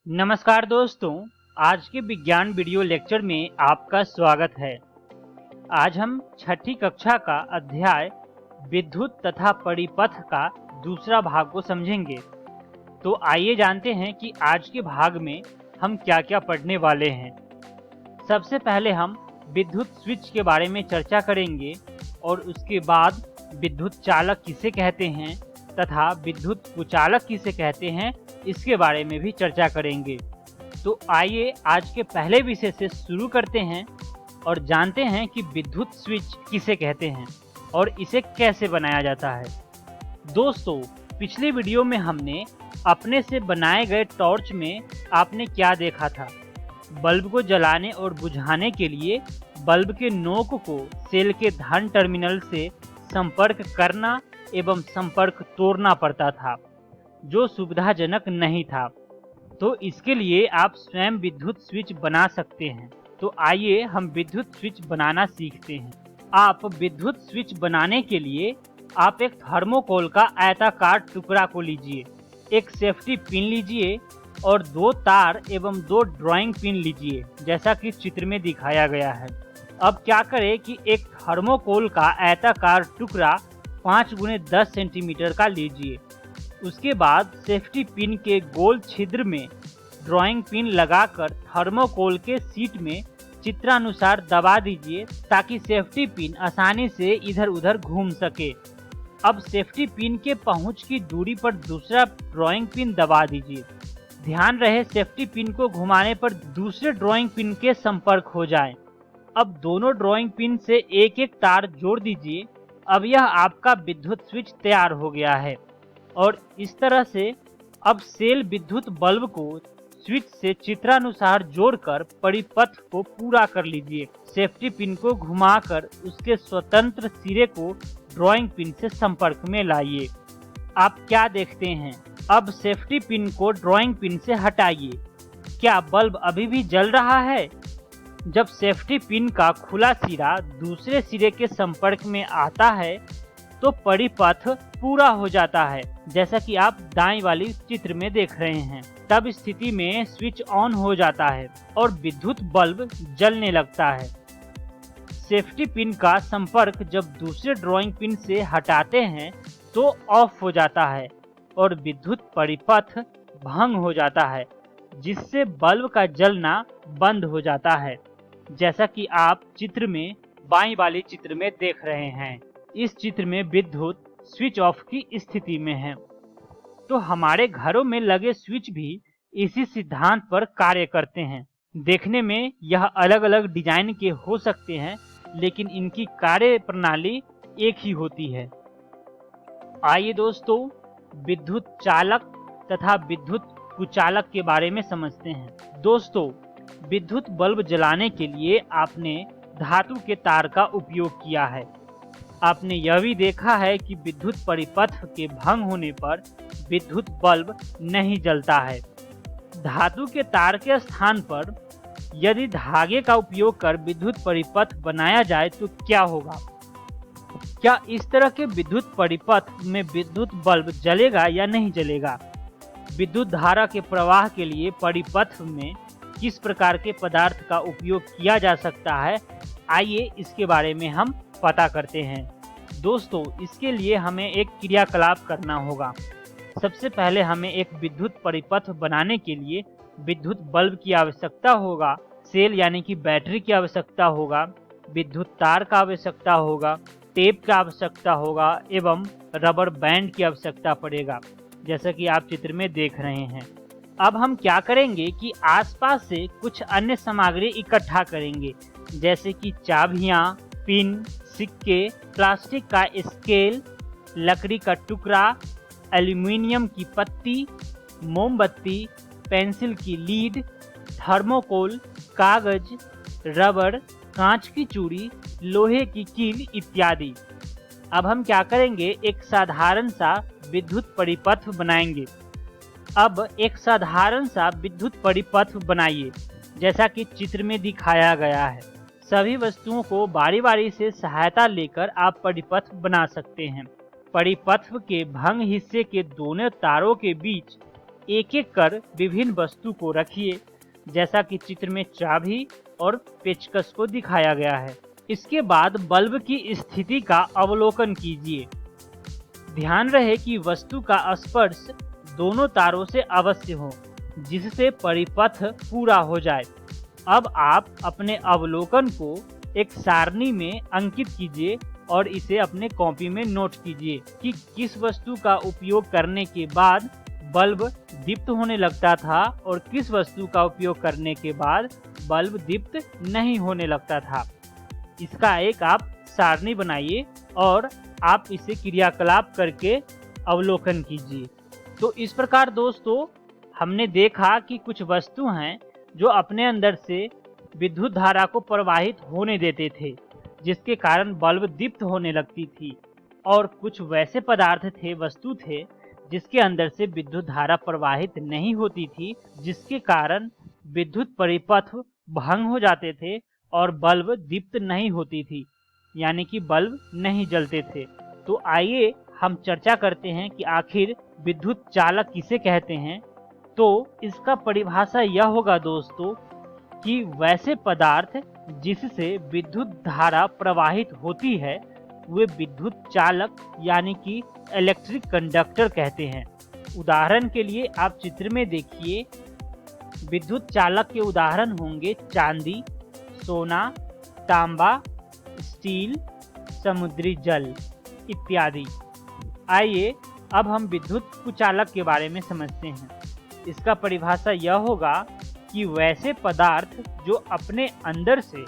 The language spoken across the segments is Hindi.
नमस्कार दोस्तों, आज के विज्ञान वीडियो लेक्चर में आपका स्वागत है। आज हम छठी कक्षा का अध्याय विद्युत तथा परिपथ का दूसरा भाग को समझेंगे। तो आइए जानते हैं कि आज के भाग में हम क्या-क्या पढ़ने वाले हैं। सबसे पहले हम विद्युत स्विच के बारे में चर्चा करेंगे और उसके बाद विद्युत चालक किसे कहते हैं तथा विद्युत कुचालक किसे कहते हैं, इसके बारे में भी चर्चा करेंगे। तो आइए आज के पहले विषय से शुरू करते हैं और जानते हैं कि विद्युत स्विच किसे कहते हैं और इसे कैसे बनाया जाता है। दोस्तों, पिछले वीडियो में हमने अपने से बनाए गए टॉर्च में आपने क्या देखा था। बल्ब को जलाने और बुझाने के लिए बल्ब के नोक को सेल के धन टर्मिनल से संपर्क करना एवं संपर्क तोड़ना पड़ता था, जो सुविधाजनक नहीं था। तो इसके लिए आप स्वयं विद्युत स्विच बना सकते हैं। तो आइए हम विद्युत स्विच बनाना सीखते हैं। आप विद्युत स्विच बनाने के लिए आप एक थर्मोकोल का आयताकार टुकड़ा को लीजिए, एक सेफ्टी पिन लीजिए और 2 तार एवं 2 ड्राइंग पिन लीजिए, जैसा कि चित्र में दिखाया गया है। अब क्या करें कि एक थर्मोकोल का आयताकार टुकड़ा 5 × 10 सेंटीमीटर का लीजिए। उसके बाद सेफ्टी पिन के गोल छिद्र में ड्राइंग पिन लगाकर थर्मोकोल के सीट में चित्रानुसार दबा दीजिए, ताकि सेफ्टी पिन आसानी से इधर उधर घूम सके। अब सेफ्टी पिन के पहुंच की दूरी पर दूसरा ड्राइंग पिन दबा दीजिए। ध्यान रहे सेफ्टी पिन को घुमाने पर दूसरे ड्राइंग पिन के संपर्क हो जाए। अब दोनों ड्राइंग पिन से एक एक तार जोड़ दीजिए। अब यह आपका विद्युत स्विच तैयार हो गया है और इस तरह से अब सेल विद्युत बल्ब को स्विच से चित्रानुसार जोड़कर परिपथ को पूरा कर लीजिए। सेफ्टी पिन को घुमाकर उसके स्वतंत्र सिरे को ड्राइंग पिन से संपर्क में लाइए। आप क्या देखते हैं? अब सेफ्टी पिन को ड्राइंग पिन से हटाइए। क्या बल्ब अभी भी जल रहा है? जब सेफ्टी पिन का खुला सिरा दूसरे सिरे के संपर्क में आता है तो परिपथ पूरा हो जाता है, जैसा कि आप दाईं वाली चित्र में देख रहे हैं। तब स्थिति में स्विच ऑन हो जाता है और विद्युत बल्ब जलने लगता है। सेफ्टी पिन का संपर्क जब दूसरे ड्राइंग पिन से हटाते हैं तो ऑफ हो जाता है और विद्युत परिपथ भंग हो जाता है, जिससे बल्ब का जलना बंद हो जाता है, जैसा कि आप चित्र में बाईं वाली चित्र में देख रहे हैं। इस चित्र में विद्युत स्विच ऑफ की स्थिति में है। तो हमारे घरों में लगे स्विच भी इसी सिद्धांत पर कार्य करते हैं। देखने में यह अलग अलग डिजाइन के हो सकते हैं, लेकिन इनकी कार्य प्रणाली एक ही होती है। आइए दोस्तों, विद्युत चालक तथा विद्युत कुचालक के बारे में समझते हैं। दोस्तों, विद्युत बल्ब जलाने के लिए आपने धातु के तार का उपयोग किया है। आपने यह भी देखा है कि विद्युत परिपथ के भंग होने पर विद्युत बल्ब नहीं जलता है। धातु के तार के स्थान पर यदि धागे का उपयोग कर विद्युत परिपथ बनाया जाए तो क्या होगा? क्या इस तरह के विद्युत परिपथ में विद्युत बल्ब जलेगा या नहीं जलेगा? विद्युत धारा के प्रवाह के लिए परिपथ में किस प्रकार के पदार्थ का उपयोग किया जा सकता है, आइए इसके बारे में हम पता करते हैं। दोस्तों, इसके लिए हमें एक क्रियाकलाप करना होगा। सबसे पहले हमें एक विद्युत परिपथ बनाने के लिए विद्युत बल्ब की आवश्यकता होगा, सेल यानी कि बैटरी की आवश्यकता होगा, विद्युत तार का आवश्यकता होगा, टेप का आवश्यकता होगा एवं रबर बैंड की आवश्यकता पड़ेगा, जैसा कि आप चित्र में देख रहे हैं। अब हम क्या करेंगे कि आसपास से कुछ अन्य सामग्री इकट्ठा करेंगे, जैसे कि चाबियां, पिन, सिक्के, प्लास्टिक का स्केल, लकड़ी का टुकड़ा, एल्यूमीनियम की पत्ती, मोमबत्ती, पेंसिल की लीड, थर्मोकोल, कागज, रबर, कांच की चूड़ी, लोहे की कील इत्यादि। अब हम क्या करेंगे, एक साधारण सा विद्युत परिपथ बनाएंगे। अब एक साधारण सा विद्युत परिपथ बनाइए, जैसा कि चित्र में दिखाया गया है। सभी वस्तुओं को बारी बारी से सहायता लेकर आप परिपथ बना सकते हैं। परिपथ के भंग हिस्से के दोनों तारों के बीच एक एक कर विभिन्न वस्तु को रखिए, जैसा कि चित्र में चाबी और पेचकस को दिखाया गया है। इसके बाद बल्ब की स्थिति का अवलोकन कीजिए। ध्यान रहे कि वस्तु का स्पर्श दोनों तारों से अवश्य हो, जिससे परिपथ पूरा हो जाए। अब आप अपने अवलोकन को एक सारणी में अंकित कीजिए और इसे अपने कॉपी में नोट कीजिए कि किस वस्तु का उपयोग करने के बाद बल्ब दीप्त होने लगता था और किस वस्तु का उपयोग करने के बाद बल्ब दीप्त नहीं होने लगता था। इसका एक आप सारणी बनाइए और आप इसे क्रियाकलाप करके अवलोकन कीजिए। तो इस प्रकार दोस्तों हमने देखा कि कुछ वस्तु हैं जो अपने अंदर से विद्युत धारा को प्रवाहित होने देते थे, जिसके कारण बल्ब दीप्त होने लगती थी, और कुछ वैसे पदार्थ थे, वस्तु थे, जिसके अंदर से विद्युत धारा प्रवाहित नहीं होती थी, जिसके कारण विद्युत परिपथ भंग हो जाते थे और बल्ब दीप्त नहीं होती थी, यानी कि बल्ब नहीं जलते थे। तो आइए हम चर्चा करते हैं कि आखिर विद्युत चालक किसे कहते हैं। तो इसका परिभाषा यह होगा दोस्तों कि वैसे पदार्थ जिससे विद्युत धारा प्रवाहित होती है वे विद्युत चालक यानी कि इलेक्ट्रिक कंडक्टर कहते हैं। उदाहरण के लिए आप चित्र में देखिए, विद्युत चालक के उदाहरण होंगे चांदी, सोना, तांबा, स्टील, समुद्री जल इत्यादि। आइए अब हम विद्युत कुचालक के बारे में समझते हैं। इसका परिभाषा यह होगा कि वैसे पदार्थ जो अपने अंदर से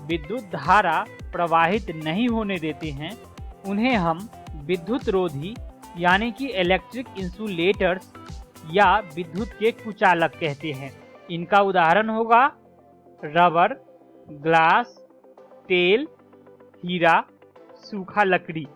विद्युत धारा प्रवाहित नहीं होने देते हैं उन्हें हम विद्युत रोधी यानी कि इलेक्ट्रिक इंसुलेटर्स या विद्युत के कुचालक कहते हैं। इनका उदाहरण होगा रबर, ग्लास, तेल, हीरा, सूखा लकड़ी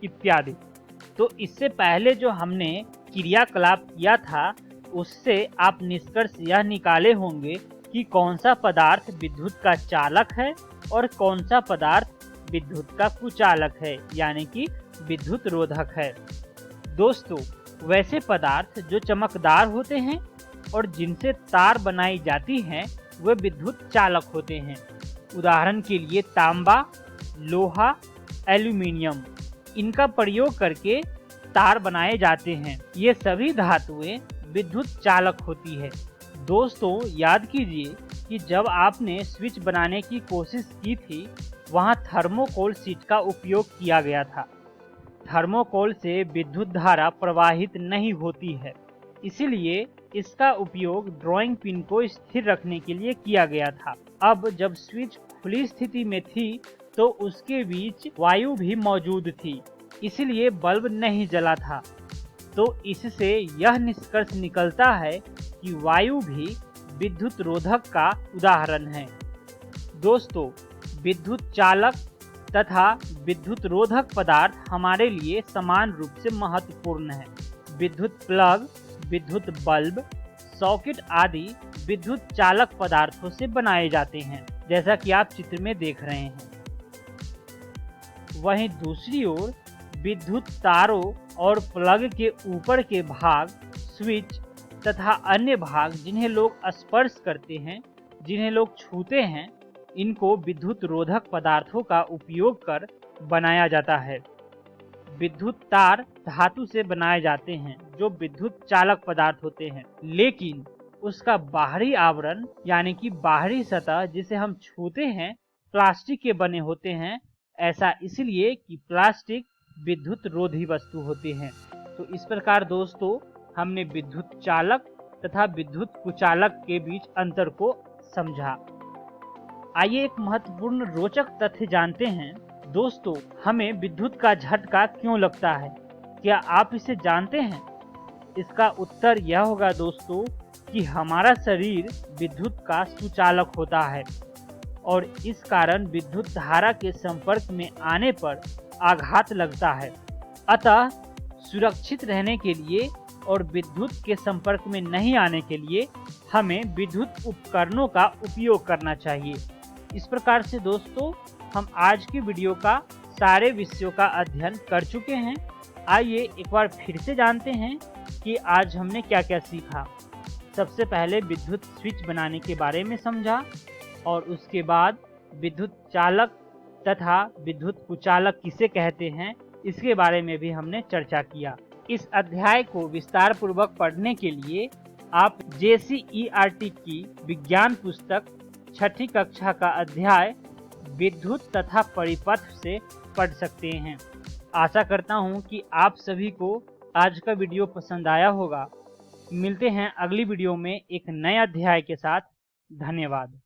इत्यादि। तो इससे पहले जो हमने क्रियाकलाप किया था उससे आप निष्कर्ष यह निकाले होंगे कि कौन सा पदार्थ विद्युत का चालक है और कौन सा पदार्थ विद्युत का कुचालक है यानी कि विद्युत रोधक है। दोस्तों वैसे पदार्थ जो चमकदार होते हैं और जिनसे तार बनाई जाती हैं वे विद्युत चालक होते हैं। उदाहरण के लिए तांबा, लोहा, एल्यूमीनियम, इनका प्रयोग करके तार बनाए जाते हैं। ये सभी धातुएं विद्युत चालक होती है। दोस्तों याद कीजिए कि जब आपने स्विच बनाने की कोशिश की थी वहां थर्मोकोल शीट का उपयोग किया गया था। थर्मोकोल से विद्युत धारा प्रवाहित नहीं होती है, इसीलिए इसका उपयोग ड्राइंग पिन को स्थिर रखने के लिए किया गया था। अब जब स्विच खुली स्थिति में थी तो उसके बीच वायु भी मौजूद थी, इसलिए बल्ब नहीं जला था। तो इससे यह निष्कर्ष निकलता है कि वायु भी विद्युत रोधक का उदाहरण है। दोस्तों विद्युत चालक तथा विद्युत रोधक पदार्थ हमारे लिए समान रूप से महत्वपूर्ण है। विद्युत प्लग, विद्युत बल्ब, सॉकेट आदि विद्युत चालक पदार्थों से बनाए जाते हैं, जैसा कि आप चित्र में देख रहे हैं। वहीं दूसरी ओर विद्युत तारों और प्लग के ऊपर के भाग, स्विच तथा अन्य भाग जिन्हें लोग स्पर्श करते हैं, जिन्हें लोग छूते हैं, इनको विद्युत रोधक पदार्थों का उपयोग कर बनाया जाता है। विद्युत तार धातु से बनाए जाते हैं जो विद्युत चालक पदार्थ होते हैं, लेकिन उसका बाहरी आवरण यानी कि बाहरी सतह जिसे हम छूते हैं प्लास्टिक के बने होते हैं। ऐसा इसलिए कि प्लास्टिक विद्युत रोधी वस्तु होते हैं। तो इस प्रकार दोस्तों हमने विद्युत चालक तथा विद्युत कुचालक के बीच अंतर को समझा। आइए एक महत्वपूर्ण रोचक तथ्य जानते हैं। दोस्तों हमें विद्युत का झटका क्यों लगता है, क्या आप इसे जानते हैं? इसका उत्तर यह होगा दोस्तों कि हमारा शरीर विद्युत का सुचालक होता है और इस कारण विद्युत धारा के संपर्क में आने पर आघात लगता है। अतः सुरक्षित रहने के लिए और विद्युत के संपर्क में नहीं आने के लिए हमें विद्युत उपकरणों का उपयोग करना चाहिए। इस प्रकार से दोस्तों हम आज की वीडियो का सारे विषयों का अध्ययन कर चुके हैं। आइए एक बार फिर से जानते हैं कि आज हमने क्या क्या सीखा। सबसे पहले विद्युत स्विच बनाने के बारे में समझा और उसके बाद विद्युत चालक तथा विद्युत कुचालक किसे कहते हैं इसके बारे में भी हमने चर्चा किया। इस अध्याय को विस्तार पूर्वक पढ़ने के लिए आप JCERT की विज्ञान पुस्तक छठी कक्षा का अध्याय विद्युत तथा परिपथ से पढ़ सकते हैं। आशा करता हूं कि आप सभी को आज का वीडियो पसंद आया होगा। मिलते हैं अगली वीडियो में एक नए अध्याय के साथ। धन्यवाद।